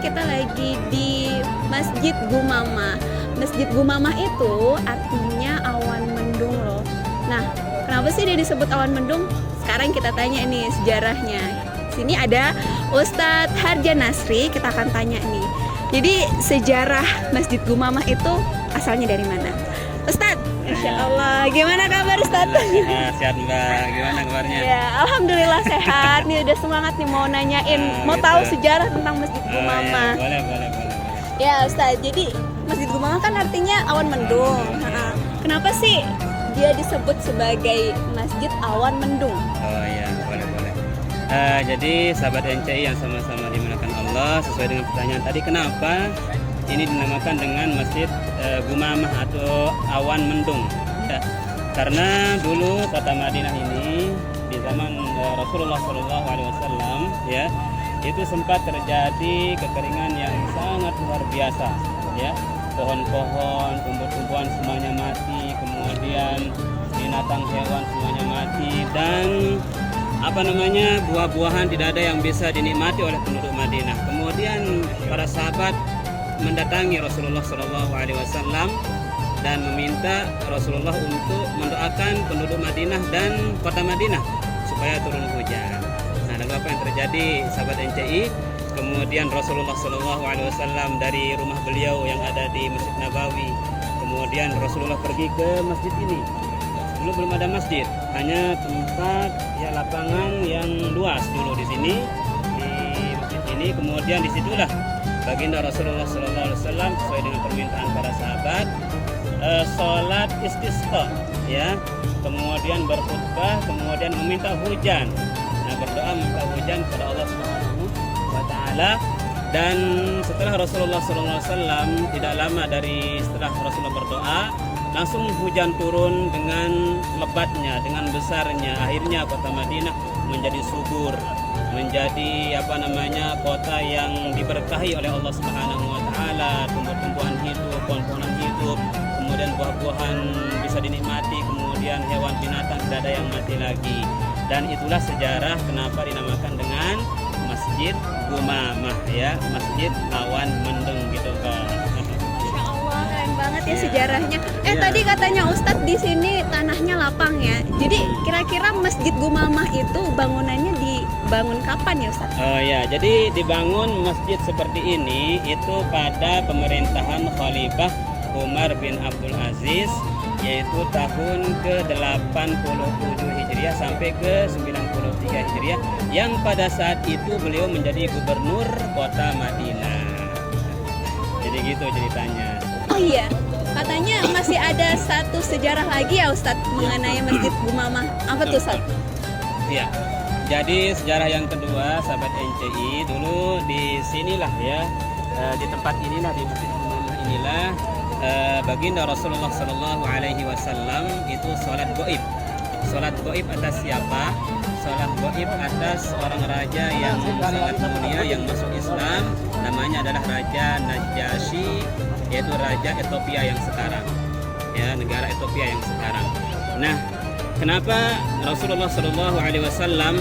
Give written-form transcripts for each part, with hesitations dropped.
kita lagi di Masjid Gumamah. Masjid Gumamah itu artinya awan mendung loh. Nah, kenapa sih dia disebut awan mendung? Sekarang kita tanya nih sejarahnya. Sini ada Ustadz Harja Nasri, kita akan tanya nih. Jadi sejarah Masjid Gumamah itu asalnya dari mana? Ustadz, Insya Allah, gimana kabar Ustadz? Sehat Mbak, gimana kabarnya? Ya, Alhamdulillah sehat. Nih udah semangat nih mau nanyain, mau gitu. tahu sejarah tentang Masjid Gumamah. Ya, boleh. Ya Ustadz, jadi Masjid Gumamah kan artinya awan mendung. Kenapa sih dia disebut sebagai Masjid Awan Mendung? Oh iya, boleh. Jadi sahabat NCI yang sama-sama dimuliakan Allah, sesuai dengan pertanyaan tadi, kenapa ini dinamakan dengan Masjid Gumamah atau awan mendung? Ya, karena dulu kota Madinah ini di zaman Rasulullah SAW ya, itu sempat terjadi kekeringan yang sangat luar biasa ya. Pohon-pohon, tumbuh-tumbuhan semuanya mati, kemudian binatang hewan semuanya mati, dan buah-buahan tidak ada yang bisa dinikmati oleh penduduk Madinah. Kemudian para sahabat mendatangi Rasulullah SAW dan meminta Rasulullah untuk mendoakan penduduk Madinah dan kota Madinah supaya turun hujan. Nah, lalu apa yang terjadi sahabat NCI? Kemudian Rasulullah SAW dari rumah beliau yang ada di Masjid Nabawi, kemudian Rasulullah pergi ke masjid ini. Dulu belum ada masjid, hanya tempat ya lapangan yang luas dulu di sini, di masjid ini. Kemudian disitulah baginda Rasulullah SAW sesuai dengan permintaan para sahabat sholat istisqa ya, kemudian berkhutbah, kemudian meminta hujan. Nah, berdoa meminta hujan kepada Allah Subhanahu wa Ta'ala. Dan setelah Rasulullah SAW, tidak lama dari setelah Rasulullah berdoa, langsung hujan turun dengan lebatnya, dengan besarnya. Akhirnya kota Madinah menjadi subur, menjadi kota yang diberkahi oleh Allah Subhanahu wa Ta'ala. Tumbuh-tumbuhan hidup, pohon-pohonan hidup, kemudian buah-buahan bisa dinikmati, kemudian hewan binatang tidak ada yang mati lagi. Dan itulah sejarah kenapa dinamakan dengan Masjid Gumamah ya, Masjid Awan Mendung gitu kan. Masya Allah, keren banget ya sejarahnya. Iya. Tadi katanya Ustadz di sini tanahnya lapang ya. Jadi kira-kira Masjid Gumamah itu bangunannya dibangun kapan ya Ustadz? Oh ya, jadi dibangun masjid seperti ini itu pada pemerintahan Khalifah Umar bin Abdul Aziz, yaitu tahun ke-87 Hijriah sampai ke-93 Hijriah, yang pada saat itu beliau menjadi gubernur kota Madinah. Jadi gitu ceritanya. Oh iya, katanya masih ada satu sejarah lagi ya Ustadz mengenai Masjid Gumamah. Apa tuh Ustadz? Iya. Jadi sejarah yang kedua sahabat NCI, dulu di sinilah ya, di tempat inilah, di Masjid Gumamah inilah baginda Rasulullah SAW itu sholat goib. Sholat goib atas siapa? Sholat goib atas seorang raja yang sangat mulia yang masuk Islam. Namanya adalah Raja Najasyi, yaitu Raja Ethiopia yang sekarang ya, negara Ethiopia yang sekarang. Nah, kenapa Rasulullah SAW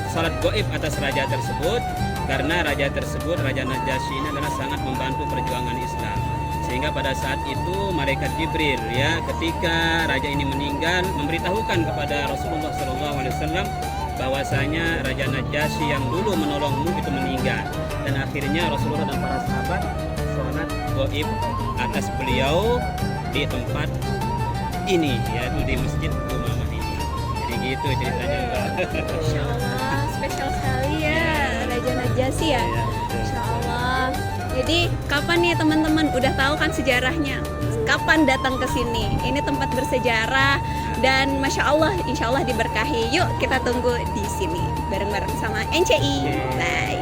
sholat goib atas raja tersebut? Karena raja tersebut, Raja Najasyi ini adalah sangat membantu perjuangan Islam. Sehingga pada saat itu malaikat Jibril ya, ketika raja ini meninggal, memberitahukan kepada Rasulullah SAW bahwasanya Raja Najasyi yang dulu menolongmu itu meninggal. Dan akhirnya Rasulullah dan para sahabat sholat goib atas beliau di tempat ini, yaitu di Masjid Gumamah ini. Jadi gitu ceritanya Mbak. Masya Allah, spesial sekali ya Raja Najasyi ya. Masya Allah. Jadi kapan nih teman-teman udah tahu kan sejarahnya? Kapan datang ke sini? Ini tempat bersejarah dan Masya Allah, Insya Allah diberkahi. Yuk kita tunggu di sini bareng-bareng sama NCI. Bye.